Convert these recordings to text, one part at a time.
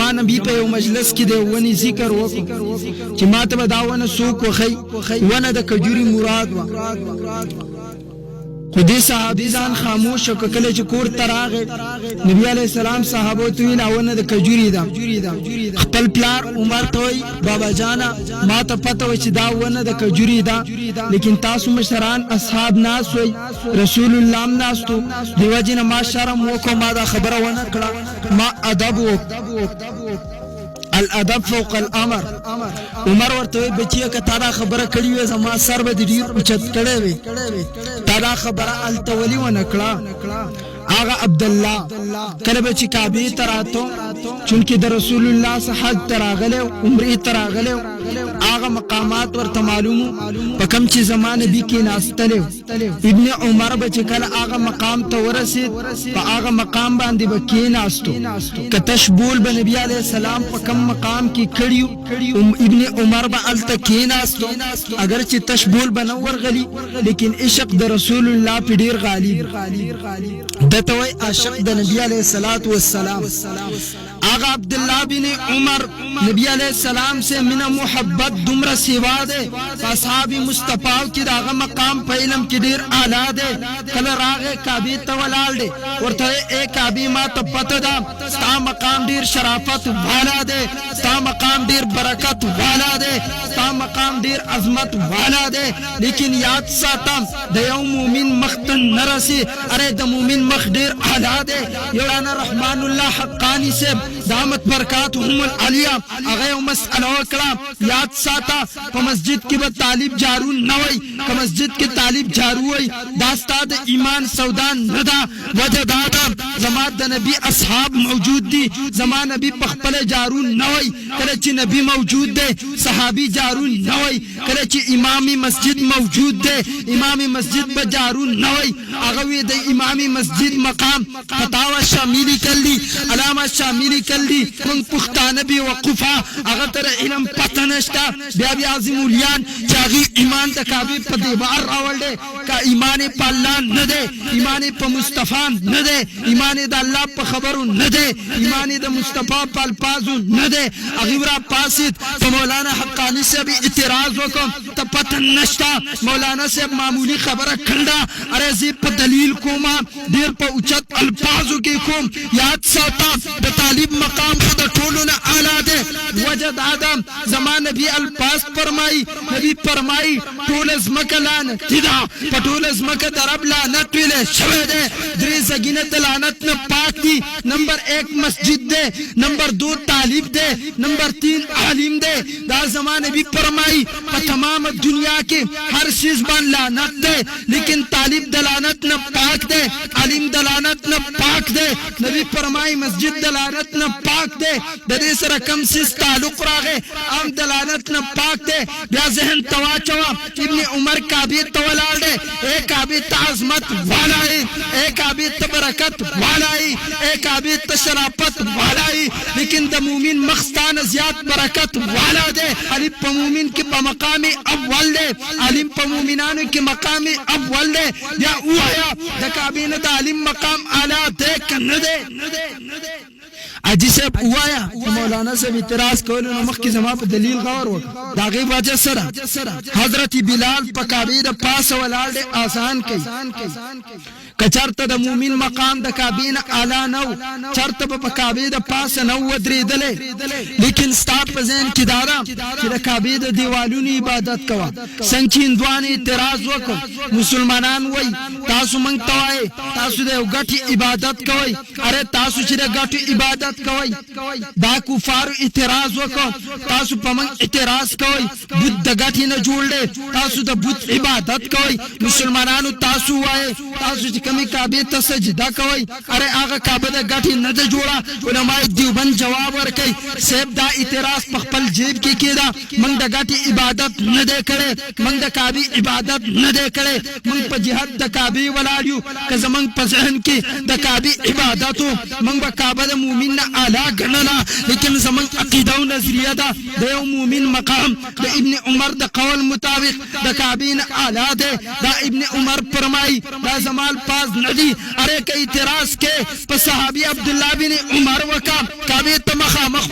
زمان نبی په مجلس کې د ونی ذکر وکړو چې ماته به دا ونه څوک وخی ونه د کجوري مراد و خو دې صحابي ځان خاموش شو کله چې کور ته راغی نبی علیه السلام صحابو ته ویل ونه د کجوري ده خپل پلار عمر ته وایي بابا جانا ما ته پته وه چې دا ونه د کجوري ده لیکن تاسو مشران اصحاب ناست وئ رسول الله هم ناست و دې وجې نه ما شرم وکړو ما دا خبره ونه کړه ما ادب الادب فوق الامر عمر ورته بچی که تا دا خبره کړی وې زما سر به ډیر اوچت کړی وې تا دا خبره التولی ونه کړه آغا عبدالله کله به چې کعبې ته راتو چونکې د رسول الله څخه حج ته راغلی عمرې ته راغلی آغا مقامات ورته معلومو په کوم چې زما نبي کېناستلی ابن عمر به چې کله هغه مقام ته ورسېد په هغه مقام باندې به کېناستو که تشبول به نبي علیه السلام په کوم مقام کې کړي ابن عمر به هلته کېناستو اگر چې تشبول به نه ورغلي لیکن عشق د رسول الله په ډېر غالب دته وای عاشق د نبی علیہ الصلوۃ والسلام آغا عبداللہ بن عمر نبی علیہ السلام سے من محبت دمرا سوا دے اصحاب مصطفیٰ کی داغا مقام پا علم کی دیر آلا دے کل راغ کعبی تولال دے ورطا اے کعبی ما تا پتا دا ستا مقام دیر شرافت والا دے ستا مقام دیر برکت والا دے ستا مقام دیر عظمت والا دے لیکن یاد ساتا دا یو مومن مختن نرسی ارے دا مومن مخ دیر آلا دے یورانا رحمان اللہ حقانی سے دامت برکاتهم العلیہ اغیر مسئلہ وکلا یاد ساتا پا مسجد کی با طالب جارو نوئی پا مسجد کی طالب جاروئی داستا دا ایمان سودان ندا وجہ دادا زمان دا نبی اصحاب موجود دی زمان نبی پخپل جارو نوئی کلچی نبی موجود دے صحابی جارو نوئی کلچی امامی مسجد موجود دے امامی مسجد با جارو نوئی اغوی دا امامی مسجد مقام فتاوہ شامیلی کلی علامہ شامیلی کلی من پختانه بی وقفا اغتر علم پتنشتا بیا بی عظیم الیان چاگی ایمان دا کعبی پا دیوار راول دے کا ایمان پا اللہ ندے ایمان پا مصطفیٰ ندے ایمان دا اللہ پا خبرو ندے ایمان دا مصطفیٰ پا الپازو ندے اغیورا پاسید پا مولانا حقانی سے بھی اعتراض وکم تا پتن نشتا مولانا سے معمولی خبر کھنڈا ارزی پا دلیل کوما دیر پا اچت الپازو کی کوم یاد ساتا دا طالب مقام خود ٹولونا آلا دے وجد آدم زمان نبی الپاس فرمائی نبی فرمائی ٹول از مکہ لانت تدا پٹول از مکہ درب لانت ویلے شوے دے دری زگینت لانت نا پاک دی نمبر 1 مسجد دے نمبر 2 طالب دے نمبر 3 عالم دے دا زمان نبی فرمائی پا تمام دنیا کے ہر چیز بان لانت دے لیکن طالب دلانت نا پاک دے عالم دلانت نا پاک دے نبی فرمائی مسجد دلانت نا پاک دے دے سر کم سیس تعلق راغے ام دلانت نا پاک دے بیا ذہن تواچوا ابن عمر کعبی تولال دے اے کعبی تعظمت والائی اے کعبی تبرکت والائی اے کعبی تشرافت والائی لیکن دا مومن مخستان زیاد برکت والا دے علم پا مومن کی پا مقام اول دے علم پا مومنانو کی مقام اول دے یا اوہیا دا کعبین دا علم مقام آلا دے کندے اجی سے اوایا مولانا سے اعتراض کولو نو مخ کی زما په دلیل غور وکړه دا غي وجه سره حضرت بلال په کعبه د پاس ولال دے آسان کئ کچرته د مومن مقام د کعبین اعلی نو چرته په کعبه د پاس نو ودرېدل لیکن ستاپ زین کی دارا چې د کعبه د دیوالونو عبادت کوا څنګه هندوان اعتراض وکړ مسلمانان وای تاسو مونږ توای تاسو د غټي عبادت کوي اره تاسو چې د غټي عبادت کوي دا کفار اعتراض وکړ تاسو په من اعتراض کوي بت د غټي نه جوړ دي تاسو د بت عبادت کوي مسلمانانو تاسو وای تاسو چې کمی کعبه ته سجده کوي اره هغه کعبه د غټي نه ده جوړه علماء دیوبند جواب ورکړي صاحب دا اعتراض په خپل جیب کې کېدا من د غټي عبادت نه ده کړي من د کعبه عبادت نه ده کړي من په جهاد د کعبه ولاړیو که زمون په ذهن کې د کعبه عبادتو من په کعبه د مومن اعلی غنلا لیکن زمون عقیده او نظریه دا د یو مومن مقام د ابن عمر د قول مطابق د کعبین اعلی ده دا ابن عمر فرمای دا زمال پاس ندی اره که اعتراض کې په صحابي عبد الله بن عمر وکا کعبه ته مخامخ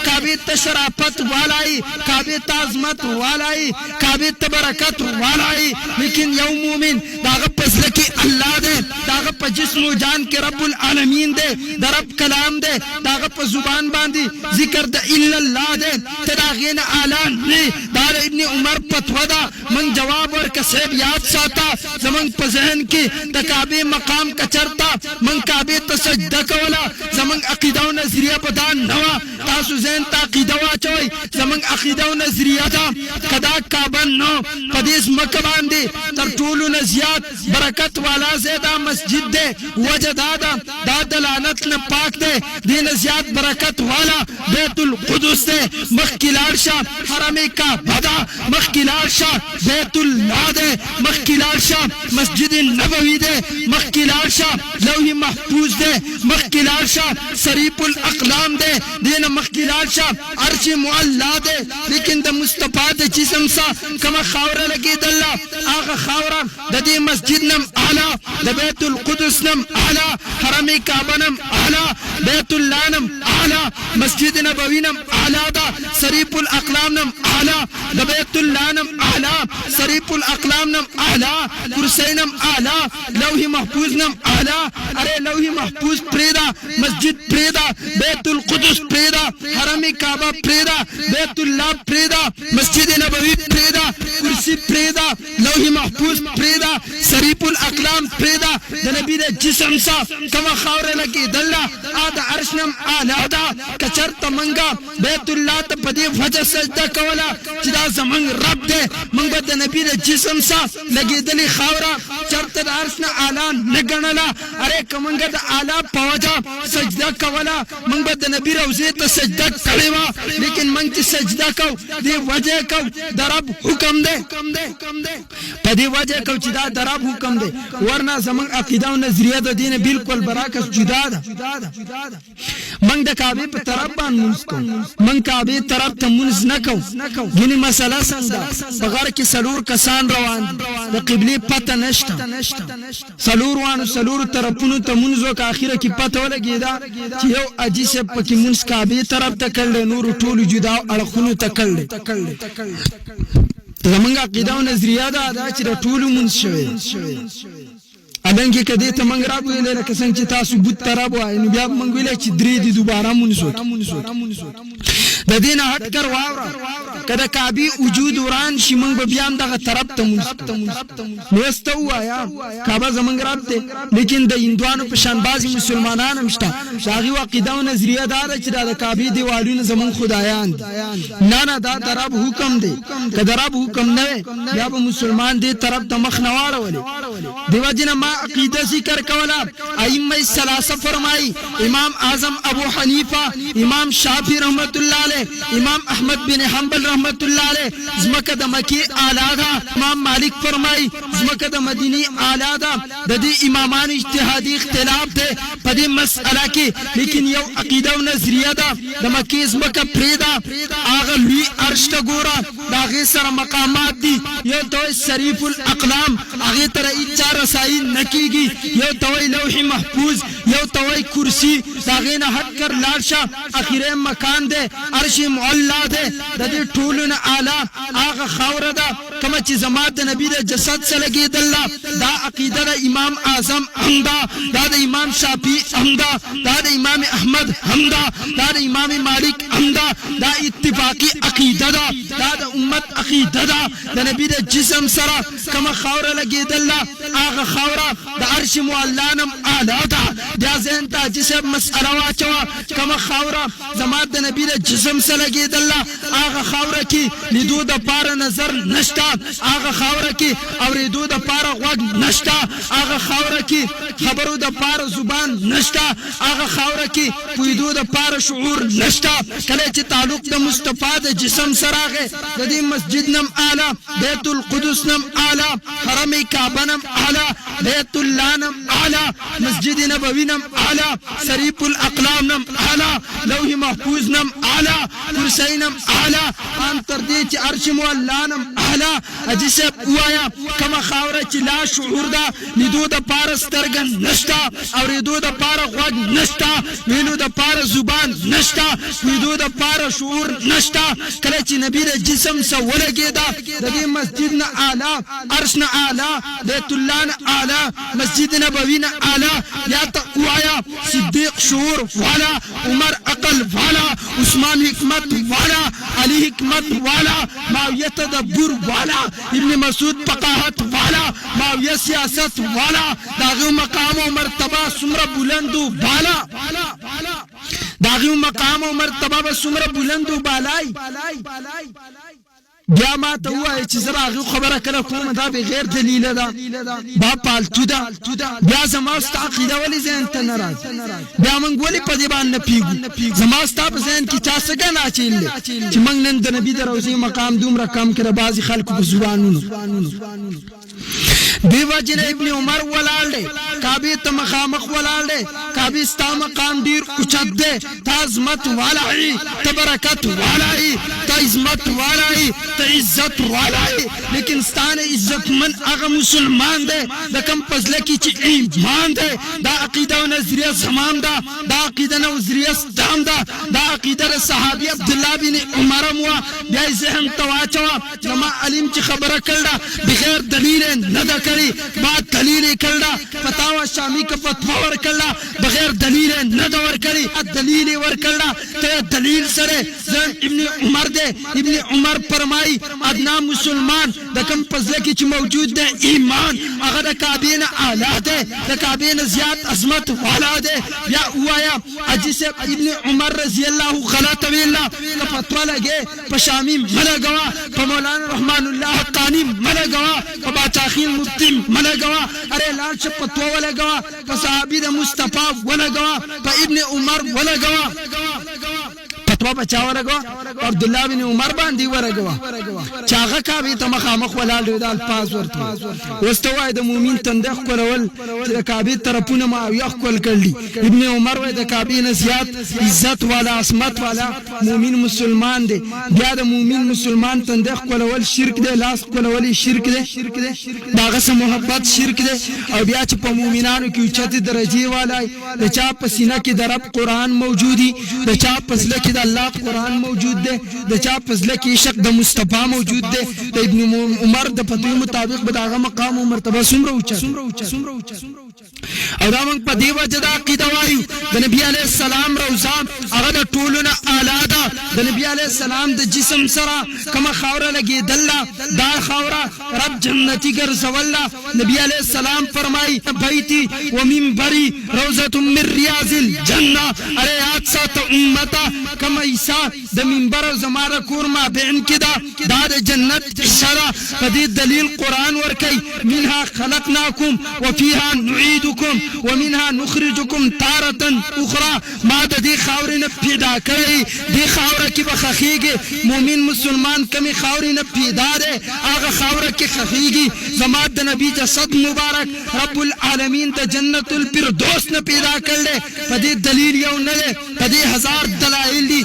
کعبه ته شرافت والای، کعبه ته عظمت والای، کعبه ته برکت والای. لیکن یو مومن داغه پسله کې الله دی، داغه په جسم و جان کې رب العالمین دی، د رب کلام دی، داغه په زبان باندې ذکر د الا الله دی، ته د هغې نه اعلان نه. دا د ابن عمر فتوا ده. موږ جواب ورکړه صاحب یاد ساته زموږ په ذهن کې د کعبې مقام که چېرته موږ کعبې ته سجده کوله زموږ عقیده او نظریه به دا نه وه. تاسو ذهن ته عقیده واچوئ، زموږ عقیده او نظریه ده که دا کعبه نو په دې ځمکه باندې تر ټولو نه زیات برکت والا ځای دا مسجد دی. وجه دا ده دا د لعنت نه پاک دی، دې نه زیات برکت والا بیت القدس دی. مخکې لاړ شه حرم کعبه ده، مخکې لاړ شه بیت الله دی، مخکې لاړ شه مسجد نبوي دی، مخکې لاړ شه لوح محفوظ دی، مخکې لاړ شه صریف الاقلام دی، دې نه مخکې لاړ شه عرش معلا دی. لیکن د مصطفی د جسم سره کومه خاوره لګېدله هغه خاوره د دې مسجد نم اعلی، د بیت القدس نم اعلی، حرم کعبه نم اعلی، بیت الله نم اعلی، مسجد نبوي نم اعلی ده، صریف الاقلام نم اعلی، د بیت الله نم اعلی، صریف الاقلام نم اعلی، کرسی نم اعلی، لوح محفوظ نم اعلی. اره لوح محفوظ پریدا، مسجد پریدا، بیت القدس پریدا، حرم کعبه پریدا، بیت الله پریدا، مسجد نبوي پریدا، کرسی پریدا، لوح محفوظ پریدا، صریف الاقلام پریدا. د نبی د جسم سره کومه خاوره لګېدله د عرش نم اعلی ده. که چېرته موږ بیت الله ته په دې وجه سجده کوله چې دا زموږ رب دی، موږ به د نبي د جسم سره لګېدلې خاوره چېرته د عرش نه اعلی نه ګڼله. ارې که موږ د اعلی په وجه سجده کوله موږ به د نبي روضې ته سجده کړې وه. لیکن موږ چې سجده کوو دې وجه یې کوو د رب حکم دی، په دې وجه یې کوو چې دا د رب حکم دی. ورنه زموږ عقیده او نظریه د دې نه بالکل برعکس جدا ده. موږ د کعبې په طرف باندې مونځ کوو، موږ کعبې طرف ته مونځ نه کوو. ګینې مسله څنګه ده؟ په غار کې څلور کسان روان دي، د قبلې پته نشته، څلورو طرفونو ته مونځ وکړه. اخره کې پته ولګېده چې یو حاجي صاحب پکې مونځ کعبې طرف ته کړی، نورو ټولو جدا اړخونو ته کړی. زموږ عقیده او نظریه دا چې د ټولو مونځ شوی. الانکه کدی ته منګ را ویلې لکه څنګه چې تاسو بوت تراب وای نو بیا منګ ویلې چې درې دي دوباره مونږ د دین هټ کر واوره کله کعبه وجود وران شي منګ بیا هم دغه طرف ته مونږ نو استو وایا کعبه زمنګ رات ته. لیکن د هندوانو په شان بازي مسلمانان هم شته هغه عقیده او نظریه دار چې د کعبه دیوالونو زمون خدایان نه دا درب حکم دی که درب حکم نه یا به مسلمان دې طرف ته مخ نه واړولې. دیو جن ما عقیده ذکر کولا ائمه الثلاثه فرمای امام اعظم ابو حنیفه، امام شافعی رحمت الله علیه، امام احمد بن حنبل رحمت الله علیه زمکه د مکی اعلی ده. امام مالک فرمای زمکه د مدینی اعلی ده. د دې امامان اجتهادي اختلاف ده په دې مسأله کې، لیکن یو عقیده او نظریه ده د مکی زمکه پریدا اغه لوی عرش ته ګوره دا غي سره مقامات دي. یو توي شریف الاقلام اغه تر اچا رسائی نکیږي، یو توي لوح محفوظ، یو توي کرسی دا غي نه هټ کر لاړشه اخیره مکان ده عرش معلا ده. د دې ټولونه اعلی اغه خوره ده کما چې زمات د نبی د جسد سره لګیدل. دا عقیده د امام اعظم همدا، دا د امام شافعی همدا، دا د امام احمد همدا، دا د امام مالک همدا. دا اتفاقی عقیده ده، دا د امت عقیده ده. د نبی د جسم سره کما خوره لګیدل اغه خوره د عرش معلا نم اعلی ده. دا زين ته جسم مسأله واچوا کما خوره زمات د نبی د جسم سره لګیدل اغه خوره کې لیدو د پار نظر نشتا، اغه خوره کې اوریدو د پار غوږ نشتا، اغه خوره کې خبرو د پار زبان نشتا، اغه خوره کې پویدو د پار شعور نشتا. کله چې تعلق د مصطفی د جسم سره غه د دې مسجد نم اعلی، بیت القدس نم اعلی، حرم کعبه نم اعلی، بیت الله نم اعلی، مسجد نبوی نم اعلی، شریف الاقلام نم اعلی، لوح محفوظ نم اعلی، کرسی نم اعلی، ان تر دې چې عرش مولا نم اعلی اجسه وایا کما خاوره چې لا شعور دا لیدو د پار سترګن نشتا اوریدو د پار غوږ نشتا وینو د پار زبان نشتا ویدو د پار شعور نشتا کله چې نبی د جسم سره ولګیدا د دې مسجد نه اعلی عرش نه اعلی بیت الله نه اعلی مسجد نبوی نه اعلی یا تقوایا صدیق شعور والا عمر عقل والا عثمان حکمت والا علی حکمت والا معاویہ تدبر والا ابن مسعود فقاهت والا معاویہ سیاست والا داغه مقام او مرتبه سمره بلندو بالا داغه مقام او مرتبه سمره بلندو بالای بیا ما ته وایي چې زه هغه خبره کله کوم دا بغیر دلیل ده با پالتو ده بیا زما ستا عقیده ولې ذهن ته نه راځي بیا موږ ولې په دې باندې پیږو زما ستا په ذهن کې چا څه ګڼه اچېل چې موږ نن د نبي د روضې مقام دومره کم کړه بعضې خلکو په زبانونو دیو جن ابن عمر ولال دے کعبه ته مخامخ ولال دے کعبه ستا مقام ډیر اوچت دے تا عظمت والا ای ته برکت والا ای ته عظمت والا ای ته عزت والا ای لیکن ستانه عزت من هغه مسلمان دے د کم پزله کی چې ایمان دے دا عقیده او نظریه زمام دا عقیده او نظریه ستام دا عقیده صحابي عبد الله بن عمر مو بیا ذهن تواچوا جما علم چې خبره کړه بغیر دلیل نه دا با دلیل کړه فتاوا شامی کا فتوا ور کړه بغیر دلیل نه دا ور کړی دلیل ور کړه ته دلیل سره ابن عمر دے ابن عمر فرمای ادنا مسلمان د کم پزله کې چې موجود ده ایمان هغه د کعبه نه اعلی ده د کعبه نه زیات عظمت والا ده یا وایا اجسه ابن عمر رضی الله غلط ویلا کا فتوا لګه په شامی ملګوا په مولانا رحمان الله حقانی ملګوا په باچاخیل مفتی ملګوا اره لال ش فتوا ولګوا په صحابي د مصطفی ولګوا په ابن عمر ولګوا فتوا بچا ورغوا عبد الله بن عمر باندې ورغوا چاغه کعبه ته مخامخ ولال دی د الفاظ ورته واستوای د مؤمن تندخ کولول چې د کعبه طرفونه ما یخ کول کړلی ابن عمر وای د کعبه نه زیات عزت والا عصمت والا مؤمن مسلمان دی بیا د مؤمن مسلمان تندخ کولول شرک دی لاس کولول شرک دی داغه سره محبت شرک دی او بیا چې په مؤمنانو کې اوچته درجه والا د چا په سینه کې د رب قران موجودي د چا په زله کې الله قرآن موجود ده د چا فضله کې عشق د مصطفی موجود ده د ابن عمر د فتوی مطابق به داغه مقام او مرتبه څومره اوچه او دا موږ په دی وجه د عقیده وایو د نبی علیه السلام روضه هغه د ټولو نه اعلی ده د نبی علیه السلام د جسم سره کومه خاوره لګېدل دا خاوره رب جنتی ګرځوله نبی علیه السلام فرمایي بیتی و منبری روضه من ریاض الجنه اره یاد ساته امته کما عیسی د منبر زماره کور ما بین کدا دا د جنت اشاره په دې دلیل قران ورکي منها خلقناکم وفيها نعيدكم ومنها نخرجكم تارة اخرى ما د دې خاورې نه پیدا کړی دې خاوره کې بخخيږي مؤمن مسلمان کمی خاورې نه پیدا ده هغه خاوره کې خخيږي زما د نبی جسد مبارک رب العالمین د جنت الفردوس نه پیدا کړل په دې دلیل یو نه ده په دې هزار دلایل دي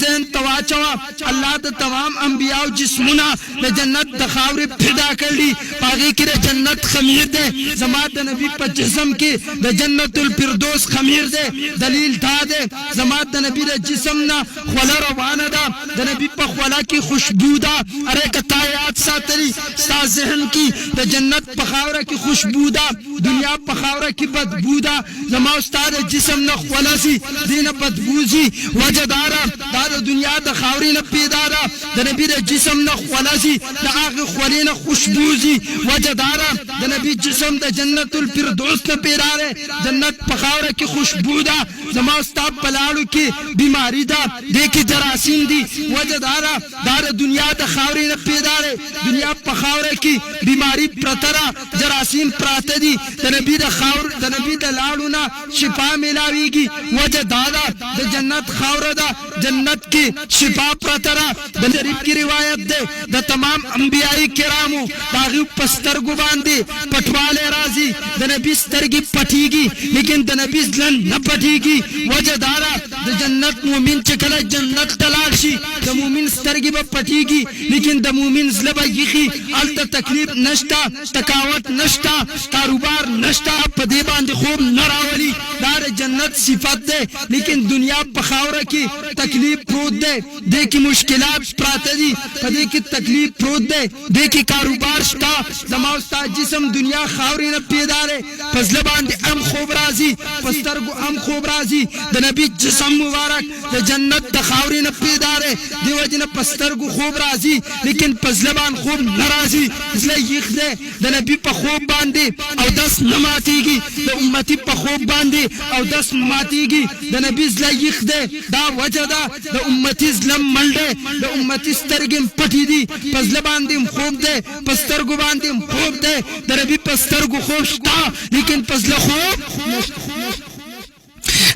ذهن تواچوا الله د تمام انبیاء او جسمونه د جنت د خاورې پیدا کړلی پاږي کې د جنت خمیر ده زما د نبی په جسم کې د جنت الفردوس خمیر ده دلیل دا ده زما د نبی د جسم نه خوله روانه ده د نبی په خوله کې خوشبو ده اره کتا یاد ساتلی ستا ذهن کې د جنت په خاوره کې خوشبو ده دنیا په خاوره کې بدبو ده زما استاد جسم نه خوله سي دینه بدبو سي وجدارا دا د دنیا د خاورې نه پیدا ده د نبی د جسم نه خولاسي د هغه خولې نه خوشبوزي وجدارا د نبی جسم د جنت الفردوس نه پیدا ده جنت په خاوره کې خوشبو ده زما استاد پلاړو کې بیماری ده د کې جراثیم دي وجدارا دا د دنیا د خاورې نه پیدا ده دنیا په خاوره کې بیماری پرتره جراثیم پراته دي د نبی د خاور د نبی د لاړو نه شفا ملاويږي وجدارا د جنت خاوره ده جنت کی شفا پرترا د شریف کی روایت ده د تمام انبیاء کرامو داغي پسترګو باندې پټواله راځي د نبی سترګي پټيږي لیکن د نبی ځلن نه پټيږي وجه دارا د جنت مومن چې کله جنت تلار شي د مومن سترګي به پټيږي لیکن د مومن زړه به یخي الته تکلیف نشتا تکاوت نشتا کاروبار نشتا په دې باندې خوب نه راولي دا جنت صفت ده لیکن دنیا په خاوره کې تکلیف پروت ده د کی مشکلات پراته دي په دې کې تکلیف پروت ده د کی کاروبار شتا زما استاد جسم دنیا خاورې نه پیدا ده پس باندې ام خوب راځي پسترګو ام خوب راځي د نبی جسم مبارک د جنت د خاورې نه پیدا ده دی وجنه پسترګو خوب راځي لیکن پس لبان خوب ناراضي زله یخ ده د نبی په خوب باندې او داس نماتيږي د امتی په خوب باندې او داس ماتيږي د نبی زله یخ ده دا وجه ده د امتی زلم ملده د امتی سترګم پټی دي پس لباندې خوب ده پسترګو باندې خوب ده د نبی پسترګو خوب شتا لیکن پس له خوب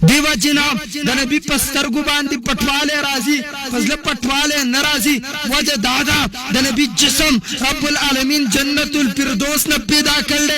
دیو جناب د نبی پسترګو باندې پټواله راځي فضل پټواله ناراضي وجه دادا د نبی جسم رب العالمین جنت الفردوس نه پیدا کړل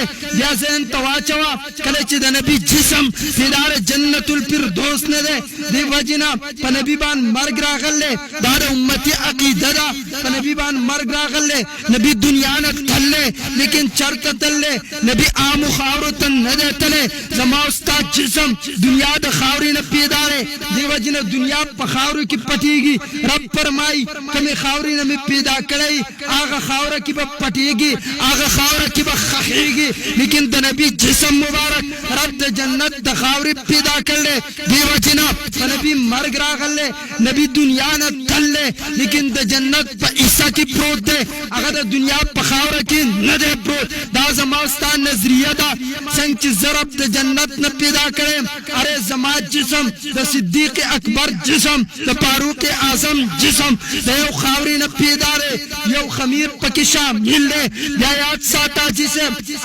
یا زين تواچوا کله چې د نبی جسم پیدار جنت الفردوس نه ده دیو جناب په نبی باندې مرګ راغله دا د امتی عقیده ده په نبی باندې مرګ راغله نبی دنیا نه تله لیکن چرته تله نبی عام خاورو ته نه تله زما استاد جسم دنیا د خاورې نه پیدا ده دیو جن دنیا په خاورو کې پټيږي رب فرمای کمه خاورې نه پیدا کړی هغه خاوره کې به پټيږي هغه خاوره کې به خخيږي لیکن د نبی جسم مبارک رب د جنت د خاورې پیدا کړل دیو جن په نبی مرګ راغله نبی دنیا نه تله لیکن د جنت په عیسی کې پروت ده هغه د دنیا په خاوره کې نه ده پروت دا زماستان نظریه ده څنګه چې ضرب د جنت نه پیدا کړي اره زما جسم د صدیق اکبر جسم د فاروق اعظم جسم د یو خاورې نه پیدا ده یو خمیر پکې شامل ده یا یاد ساته چې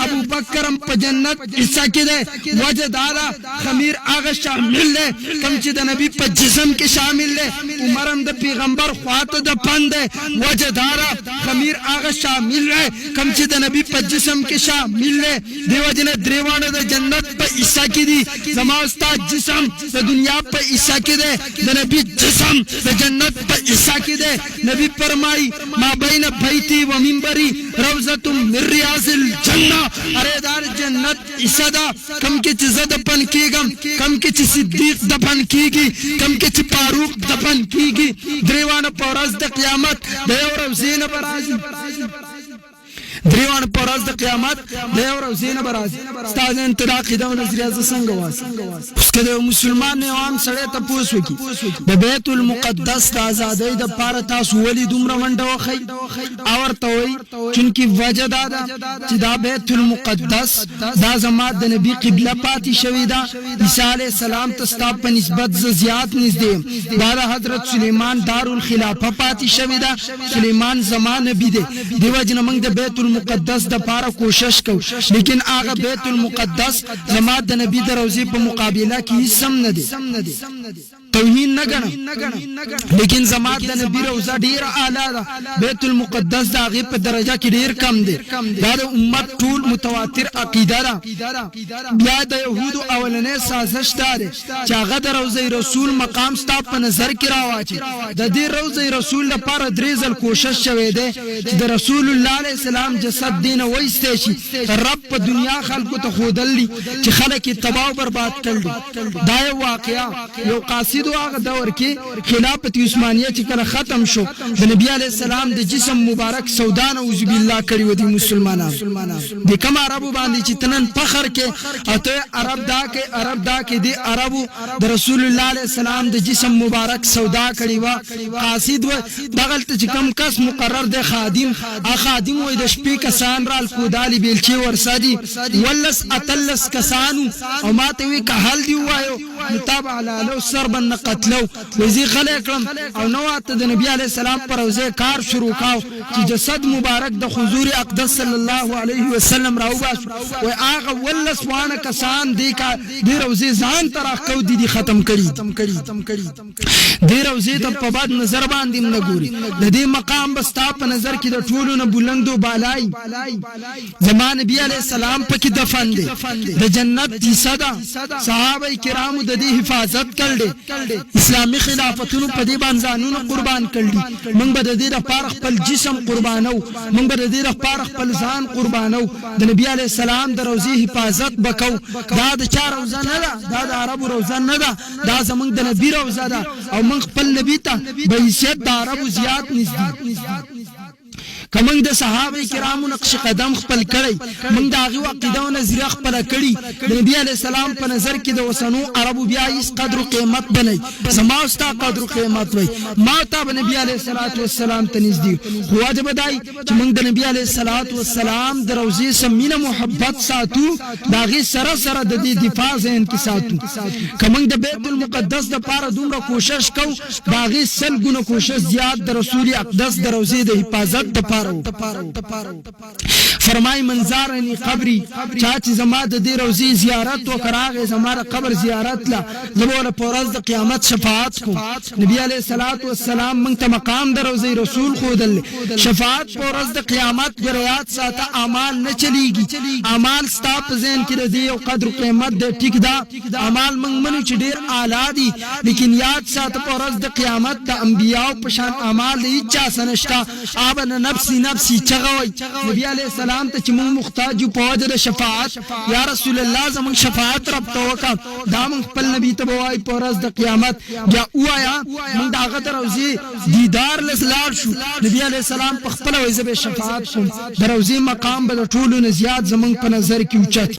ابو بکرم په جنت حصہ کې ده وجه دارا خمیر هغه شامل ده کوم چې د نبی په جسم کې شامل ده عمرم د پیغمبر خواته د پند وجه دارا خمیر هغه شامل ده کوم چې د نبی په جسم کې شامل ده دیو جن دریوانه د جنت په حصہ کې دي زما استاد جسم د دنیا په حصہ کې ده د نبی جسم د جنت په حصہ کې ده نبی فرمای ما بین بیتی و منبری روضه من ریاض الجنه اره دار جنت حصہ ده کم کې چې زده پن کېږم کم کې چې صدیق دفن کېږي کم کې چې فاروق دفن کېږي دریوانه په ورځ د قیامت د یو روزې نه برازي دریوان پر ورځ د قیامت د یو ورځې نه برازي استاد انتراق د نظریه څنګه واسه اوس کله مسلمان نه عام سره ته پوښ وکي د بیت المقدس د آزادۍ د پاره تاسو ولې دومره منډه وخی اور ته وي چونکی وجه دا چې دا بیت المقدس دا زمات د نبی قبله پاتې شوی دا عیسی علی السلام ته ستاسو په نسبت زیات نږدې دا حضرت سلیمان دارالخلافه پاتې شوی دا سلیمان زمان نبی دی دیو جن موږ د بیت المقدس د پاره کوشش کو لیکن هغه بیت المقدس زمات د نبی د روزي په مقابله کې سم نه دي توهین نه غنم لیکن زمات د نبی روزه ډیر اعلی ده بیت المقدس د هغه په درجه کې ډیر کم دي دا د امت ټول متواتر عقیده ده بیا د يهودو اولنې سازش ده چې هغه د روزه رسول مقام ستا په نظر کې راوچی د دې روزه رسول لپاره درېزل کوشش شوه ده چې د رسول الله علیه السلام جسد دین وایسته شي رب په دنیا خلکو ته خودلی چې خلک تباہ او برباد کړل دا یو واقعیا یو قاصد هغه دور کې خلافت عثمانیه چې کله ختم شو د نبی علی السلام د جسم مبارک سودان او ذو بالله کړی و دي مسلمانانو د کوم عربو باندې چې تنن فخر کې او ته عرب دا کې د عربو د رسول الله علیه السلام د جسم مبارک سودا کړی و قاصد و دغلت چې کم کس مقرر د خادم وای د شپې کسان رال کودالي بیلچې ورسادي ولس اتلس کسانو او ماته وی که حل دی وایو متابع علاله سر بن قتلو وزي غلې کړم او نو ته د نبی علی السلام پر روزه کار شروع کاو چې جسد مبارک د حضور اقدس صلی الله علیه وسلم راوباس او هغه ولس وانه کسان دی روزه ځان تر اخو دي ختم کړي دی روزه ته په بد نظر باندې نه ګوري د دې مقام بستا په نظر کې د ټولو نه بلندو بالای زمان نبی علی السلام پکې دفن دي د جنت دي صدا صحابه کرامو د دې حفاظت کړل اسلامي خلافتونو په دې باندې ځانونه قربان کړل موږ به د دې لپاره خپل جسم قربانو موږ به د دې لپاره خپل ځان قربانو د نبی علی السلام د روزي حفاظت وکاو دا د چا روزه نه ده دا د عربو روزه نه ده دا زموږ د نبی روزه ده او موږ خپل نبی ته به حیثیت د عربو زیات نږدې کمنګ د صحابه کرامو نقش قدم خپل کړی موږ د هغه عقیده او نظریه خپل کړی د نبی علی السلام په نظر کې د وسنو عربو بیا هیڅ قدر او قیمت بنئ سما استا قدر او قیمت وای ما ته نبی علی السلام ته نږدې خو واجب دی چې موږ د نبی علی السلام د روزي سمینه محبت ساتو دا غي سره سره د دې دفاع زین کې ساتو کمنګ د بیت المقدس د پاره دومره کوشش کو دا غي سل ګونه کوشش زیات د رسول اقدس د روزي د حفاظت د فرمای منظرنی قبری چا چې زما د دې روزي زیارت وکراغه زما د قبر زیارت لا زموږ په ورځ د قیامت شفاعت کو نبی علیہ الصلوۃ والسلام موږ ته مقام د روزي رسول خودل شفاعت په ورځ د قیامت غریات ساته اعمال نه چلیږي اعمال ستاپ زین کې د یو قدر قیمت د ټیک دا اعمال موږ منو چې ډیر اعلی دي لیکن یاد ساته په ورځ د قیامت د انبیاء په شان اعمال هیڅ چا سنشتا ابن نفسي چغوي نبی علیہ السلام ته چې موږ محتاج په وجه د شفاعت یا رسول الله زموږ شفاعت رب توکا دا موږ خپل نبی ته وای په ورځ د قیامت یا وایا موږ دا غته روزي دیدار لسلار شو نبی علیہ السلام په خپل وجه به شفاعت کوم د روزي مقام به ټولو نه زیات زموږ په نظر کې اوچت